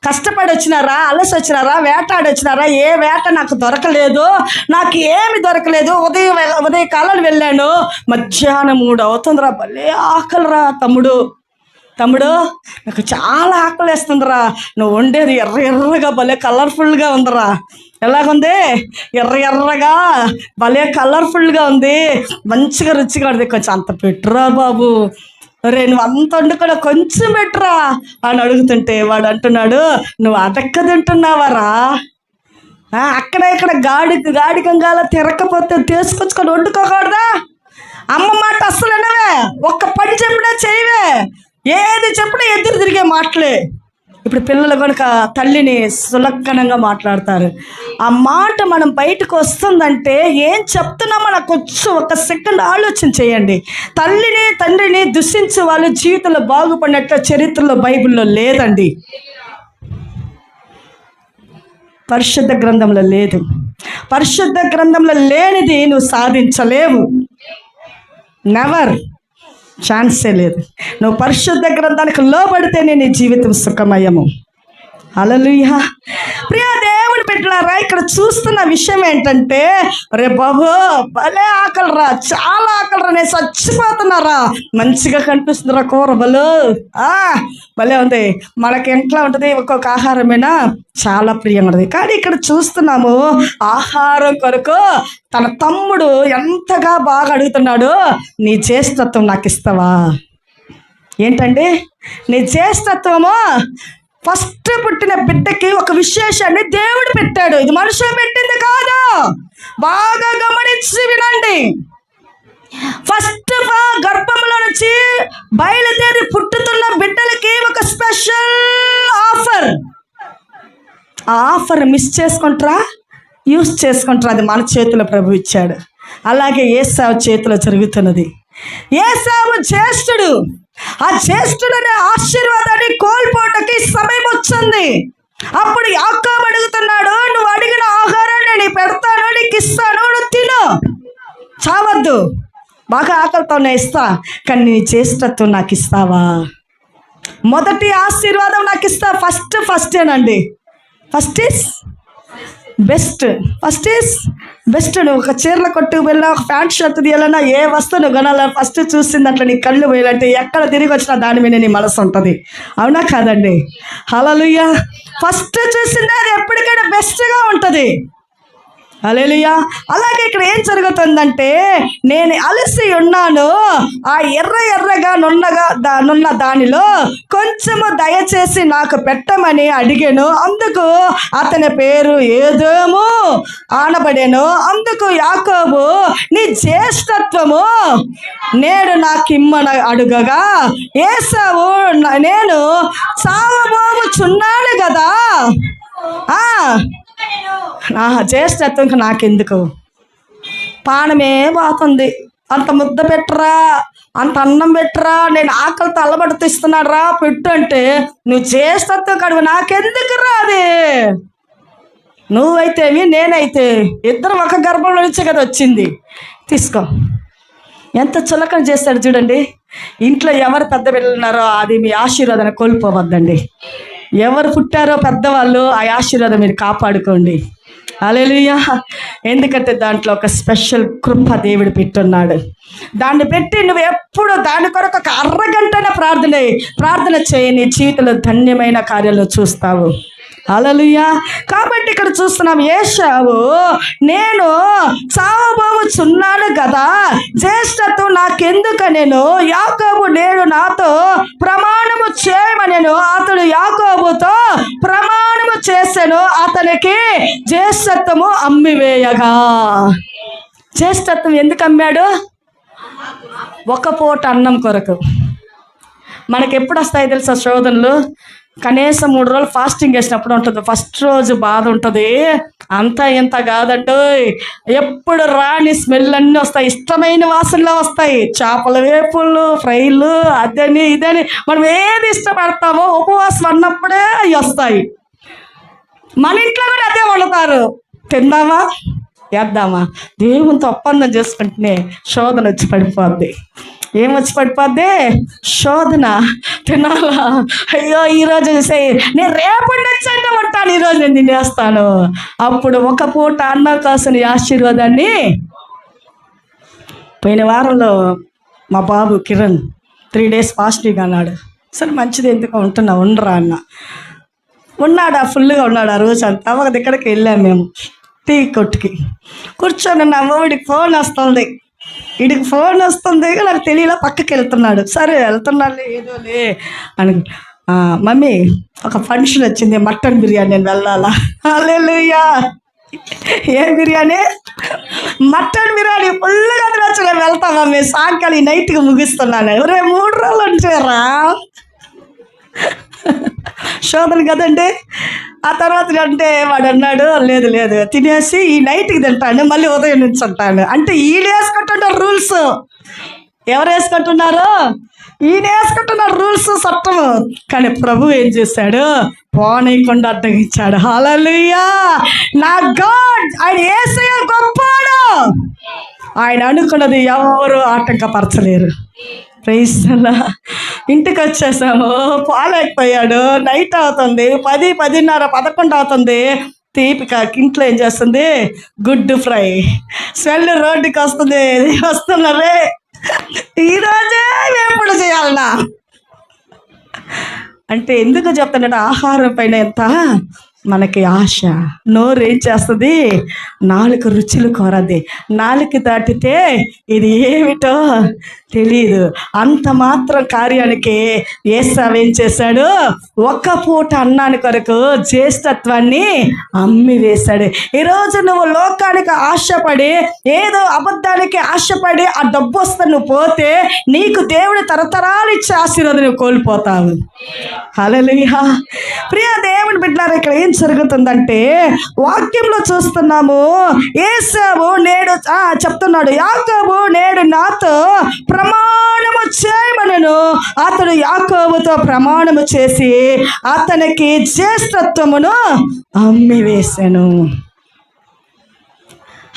కష్టపడి వచ్చినారా, అలసి వచ్చినారా, వేటాడి వచ్చినారా? ఏ వేట నాకు దొరకలేదు, నాకు ఏమి దొరకలేదు. ఉదయకాలం వెళ్ళాను, మధ్యాహ్నం 3 అవుతుందిరా, భలే ఆకలిరా తమ్ముడు నాకు చాలా ఆకలి వేస్తుందిరా, నువ్వు వండేది ఎర్రగా భలే కలర్ఫుల్గా ఉందిరా. ఎలాగుంది? ఎర్రగా భలే కలర్ఫుల్గా ఉంది, మంచిగా రుచిగా ఉంది, కొంచెం అంత పెట్టురా బాబు, రే నువ్వు అంత వండుకొని కొంచెం పెట్టురా అని అడుగుతుంటే వాడు అంటున్నాడు, నువ్వు అడక్క తింటున్నావరా? అక్కడ ఇక్కడ గాడి గంగాల తిరగకపోతే తీసుకొచ్చుకొని వండుకోకూడదా? అమ్మ మాట అస్సలు వినవే, ఒక్క పని చెప్పినా చేయవే, ఏది చెప్పినా ఎదురు తిరిగే మాటలే. ఇప్పుడు పిల్లలు కనుక తల్లిని సులక్షణంగా మాట్లాడతారు. ఆ మాట మనం బయటకు వస్తుందంటే ఏం చెప్తున్నామో నాకు కొంచెం ఒక సెకండ్ ఆలోచన చేయండి. తండ్రిని దూషించే వాళ్ళు జీవితంలో బాగుపడినట్టు చరిత్రలో బైబిల్లో లేదండి, పరిశుద్ధ గ్రంథంలో లేదు. పరిశుద్ధ గ్రంథంలో లేనిది నువ్వు సాధించలేవు, నెవర్, ఛాన్సే లేదు. నువ్వు పరిశుద్ధ గ్రంథానికి లోబడితేనే నీ జీవితం సుఖమయము. హల్లెలూయా. ప్రియ దేవుని బిడ్డలారా, ఇక్కడ చూస్తున్న విషయం ఏంటంటే, రే బాబు భలే ఆకలిరా, చాలా ఆకలిరా, నేను చచ్చిపోతున్నారా, మంచిగా కనిపిస్తుందిరా కూర, భలే ఉంది. మనకి ఎట్లా ఉంటుంది? ఒక్కొక్క ఆహారమైనా చాలా ప్రియంగా ఉంటుంది. కానీ ఇక్కడ చూస్తున్నాము, ఆహారం కొరకు తన తమ్ముడు ఎంతగా బాగా అడుగుతున్నాడు, నీ జ్యేష్ఠత్వం నాకు ఇస్తావా? ఏంటండి నీ జ్యేష్ఠత్వము? ఫస్ట్ పుట్టిన బిడ్డకి ఒక విశేషాన్ని దేవుడు పెట్టాడు, ఇది మనుషులు పెట్టింది కాదు. బాగా గమనించి వినండి. ఫస్ట్ గర్భంలో నుంచి బయలుదేరి పుట్టుతున్న బిడ్డలకి ఒక స్పెషల్ ఆఫర్. ఆ ఆఫర్ మిస్ చేసుకుంటారా, యూస్ చేసుకుంటారా? అది మన చేతిలో ప్రభు ఇచ్చాడు. అలాగే ఏసావు చేతిలో జరుగుతున్నది. ఏసావు జ్యేష్ఠుడు, ఆ జ్యేష్ఠుడనే ఆశీర్వాదాన్ని కోల్పోవటానికి సమయం వచ్చింది. అప్పుడు యాకోబు అడుగుతున్నాడు, నువ్వు అడిగిన ఆహారాన్ని నేను పెడతాను, నీకు ఇస్తాను, నువ్వు తిను, చావద్దు, బాగా ఆకలితో నేను ఇస్తా, కానీ నీ జ్యేష్ఠత్వం నాకు ఇస్తావా? మొదటి ఆశీర్వాదం నాకు ఇస్తా. ఫస్టేనండి, ఫస్ట్ ఈజ్ బెస్ట్. నువ్వు ఒక చీరల కొట్టుకు వెళ్ళినా, ఒక ప్యాంట్ షర్ట్ తీయాలన్నా, ఏ వస్తువు నువ్వు కొనాలా, ఫస్ట్ చూసింది అట్లా నీ కళ్ళు పోయాలంటే ఎక్కడ తిరిగి వచ్చినా దాని మీద నీ మనసు ఉంటుంది. అవునా కాదండి? హల్లెలూయా. ఫస్ట్ చూసింది అది ఎప్పటికైనా బెస్ట్గా ఉంటుంది. హల్లెలూయా. అలాగే ఇక్కడ ఏం జరుగుతుందంటే, నేను అలసి ఉన్నాను, ఆ ఎర్రగా నున్న దానిలో కొంచెము దయచేసి నాకు పెట్టమని అడిగాను, అందుకు అతని పేరు ఏదోము ఆనబడేను. అందుకు యాకోబు నీ జ్యేష్ఠత్వము నేడు నాకిమ్మని అడుగగా, ఏసావు నేను చావబోచున్నాను కదా, నా జ్యేష్ఠత్వం నాకెందుకు, పానమే పోతుంది, అంత ముద్ద పెట్టరా, అంత అన్నం పెట్టరా, నేను ఆకలితో అల్లబడుతూ రా పెట్టు అంటే, నువ్వు జ్యేష్ఠత్వం కడుగు, నాకెందుకు రాది? నువ్వైతేవి నేనైతే ఇద్దరం ఒక గర్భంలో నుంచే కదా వచ్చింది, తీసుకో. ఎంత చులకన చేస్తాడు చూడండి. ఇంట్లో ఎవరు పెద్ద పిల్లలు ఉన్నారో అది మీ ఆశీర్వాదాన్ని కోల్పోవద్దండి. ఎవరు పుట్టారో పెద్దవాళ్ళు ఆ ఆశీర్వాదం మీరు కాపాడుకోండి. హల్లెలూయా. ఎందుకంటే దాంట్లో ఒక స్పెషల్ కృప దేవుడు పెట్టున్నాడు. దాన్ని పెట్టి నువ్వు ఎప్పుడు దాని కొరకు ఒక అరగంటనే ప్రార్థన చేయి, నీ జీవితంలో ధన్యమైన కార్యాలు చూస్తావు. హల్లెలూయా. కాబట్టి ఇక్కడ చూస్తున్నాం, ఏశావు నేను చావబోచున్నాను కదా, జ్యేష్ఠత్వం నాకెందుకనెను, యాకోబు నేడు నాతో ప్రమాణము చేయమనెను, అతడు యాకోబుతో ప్రమాణము చేసెను, అతనికి జ్యేష్ఠత్వము అమ్మివేయగా. జ్యేష్ఠత్వం ఎందుకు అమ్మాడు? ఒక పూట అన్నం కొరకు. మనకి ఎప్పుడు వస్తాయి తెలుసా శోధనలు? కనీసం 3 రోజులు ఫాస్టింగ్ వేసినప్పుడు ఉంటుంది. ఫస్ట్ రోజు బాధ ఉంటుంది, అంతా ఇంత కాదంటూ ఎప్పుడు రాని స్మెల్ అన్నీ వస్తాయి, ఇష్టమైన వాసనలో వస్తాయి. చేపల వేపుళ్ళు, ఫ్రైలు, అదని ఇదని మనం ఏది ఇష్టపడతామో ఉపవాసం అన్నప్పుడే అవి వస్తాయి. మన ఇంట్లో కూడా అదే వండుతారు. తిందామా వేద్దామా, దేవునితో ఒప్పందం చేసుకుంటేనే శోధన వచ్చి పడిపోద్ది. ఏమొచ్చి పడిపోద్ది? శోధన. తినాలా? అయ్యో ఈరోజు నేను రేపటి నుంచి అంటే ఉంటాను, ఈరోజు నేను తినేస్తాను. అప్పుడు ఒక పూట అన్నం కాసిన ఆశీర్వాదాన్ని. పోయిన వారంలో మా బాబు కిరణ్ 3 days ఫాస్టింగ్ అన్నాడు. సరే మంచిది, ఎందుకు ఉండరా అన్న. ఉన్నాడు, ఫుల్గా ఉన్నాడు ఆ రోజు అంతా. ఒక దగ్గరికి వెళ్ళాము మేము, టీ కొట్టుకి కూర్చొని. నా వీడికి ఫోన్ వస్తుంది, వీడికి ఫోన్ వస్తుంది, నాకు తెలియలా, పక్కకి వెళ్తున్నాడు. సరే వెళ్తున్నాడు ఏదోలే అని. మమ్మీ ఒక ఫంక్షన్ వచ్చింది, మటన్ బిర్యానీ, నేను వెళ్ళాలా? హల్లెలూయా. ఏ బిర్యానీ? మటన్ బిర్యానీ. ఫుల్గా తినొచ్చు, నేను వెళ్తా మమ్మీ, సాయంకాలం ఈ నైట్కి ముగిస్తున్నాను. 3 రోజులు ఉంచారా? శోధన కదండి. ఆ తర్వాత అంటే వాడు అన్నాడు, లేదు లేదు తినేసి ఈ నైట్కి తింటాను, మళ్ళీ ఉదయం నుంచి ఉంటాను. అంటే ఈయన వేసుకుంటున్నారు రూల్స్. ఎవరు వేసుకుంటున్నారు? ఈయన వేసుకుంటున్నారు రూల్స్, చట్టము. కానీ ప్రభు ఏం చేశాడు? పోనీయకుండా అడ్డగించాడు. హల్లెలూయా. నా గాడ్, ఆయన యేసయ్య గొప్పవాడు. ఆయన అనుకున్నది ఎవరు ఆటంకపరచలేరు. Praise the. ఇంటికి వచ్చేసాము, పోలేకపోయాడు. నైట్ అవుతుంది, 10, 10:30, 11 అవుతుంది. తీపిక ఇంట్లో ఏం చేస్తుంది? గుడ్డు ఫ్రై స్మెల్ రోడ్డుకి వస్తున్నదే. ఈరోజే ఎప్పుడు చేయాలన్నా అంటే ఎందుకు చెప్తానంటే, ఆహారం పైన ఎంత మనకి ఆశ. నోరు ఏం చేస్తుంది? 4 రుచులు కోరది. 4 దాటితే ఇది ఏమిటో తెలియదు. అంత మాత్రం కార్యానికి ఏసావు ఏం చేశాడు? ఒక్క పూట అన్నాని కొరకు జ్యేష్ఠత్వాన్ని అమ్మి వేశాడు. ఈరోజు నువ్వు లోకానికి ఆశపడి, ఏదో అబద్ధానికి ఆశపడి ఆ డబ్బు వస్తే నువ్వు పోతే, నీకు దేవుడు తరతరాలు ఇచ్చే ఆశీర్వాదం నువ్వు కోల్పోతావు. హల్లెలూయా. ప్రియ దేవుని బిడ్డలారా, ఇక్కడ ఏం జరుగుతుందంటే వాక్యంలో చూస్తున్నాము, ఏసావు నేడు చెప్తున్నాడు, యాకోబు నేడు నాతో ప్రమాణము చేయమనెను, అతడు యాకోబుతో ప్రమాణము చేసి అతనికి జ్యేష్ఠత్వమును అమ్మివేశాను.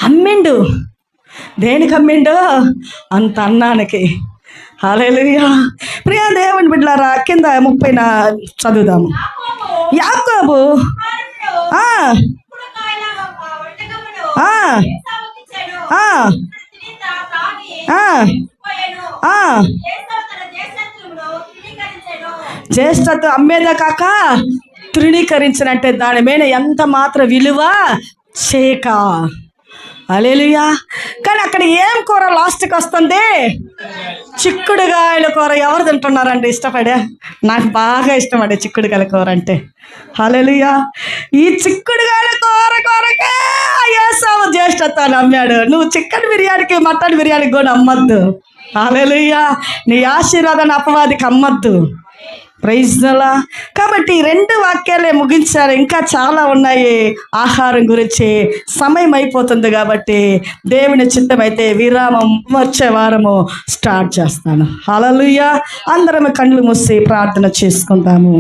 అమ్మిండు. దేనికి అమ్మిండు? అంత అన్నానికి. హల్లెలూయా. ప్రియ దేవుని బిడ్డలారా, కింద 30 చదువుదాము. యాకోబు జ్యేష్ఠత్వం అమ్మేదే కాక తృణీకరించినట్టే, దాని మీద ఎంత మాత్రం విలువ చేయక. హల్లెలూయా. కానీ అక్కడ ఏం కూర లాస్ట్కి వస్తుంది? చిక్కుడుగాయల కూర. ఎవరు తింటున్నారంటే ఇష్టపడే? నాకు బాగా ఇష్టం అండి చిక్కుడుగాయల కూర అంటే. హల్లెలూయా. ఈ చిక్కుడుగాయల కూరకే ఏసావు జ్యేష్ఠత్వాన్ని అమ్మాడు. నువ్వు చికెన్ బిర్యానీకి, మటన్ బిర్యానీకి కూడా అమ్మద్దు. హల్లెలూయా. నీ ఆశీర్వాదాన్ని అపవాదికి అమ్మద్దు. Praise the lord. కాబట్టి 2 వాక్యాలే ముగించారు, ఇంకా చాలా ఉన్నాయి ఆహారం గురించి. సమయం అయిపోతుంది కాబట్టి దేవుని చిత్తమైతే విరామం వచ్చే వారము స్టార్ట్ చేస్తాను. హల్లెలూయా. అందరం కళ్ళు మూసి ప్రార్థన చేసుకుందాము.